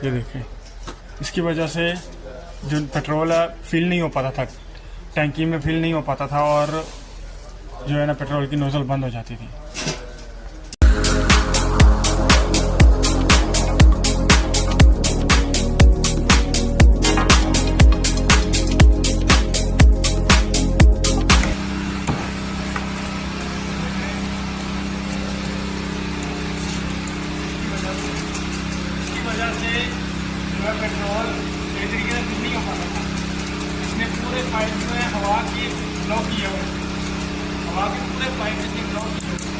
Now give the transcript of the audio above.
ये देखें, इसकी वजह से जो पेट्रोल है फिल नहीं हो पाता था, टैंकी में फिल नहीं हो पाता था और जो है ना पेट्रोल की नोजल बंद हो जाती थी। से जो है पेट्रोल एक तरीके से नहीं हो पाता था। इसने पूरे पाइप में हवा की ब्लॉक किया हुआ है, हवा के पूरे पाइप इसने ब्लॉक किए हुए।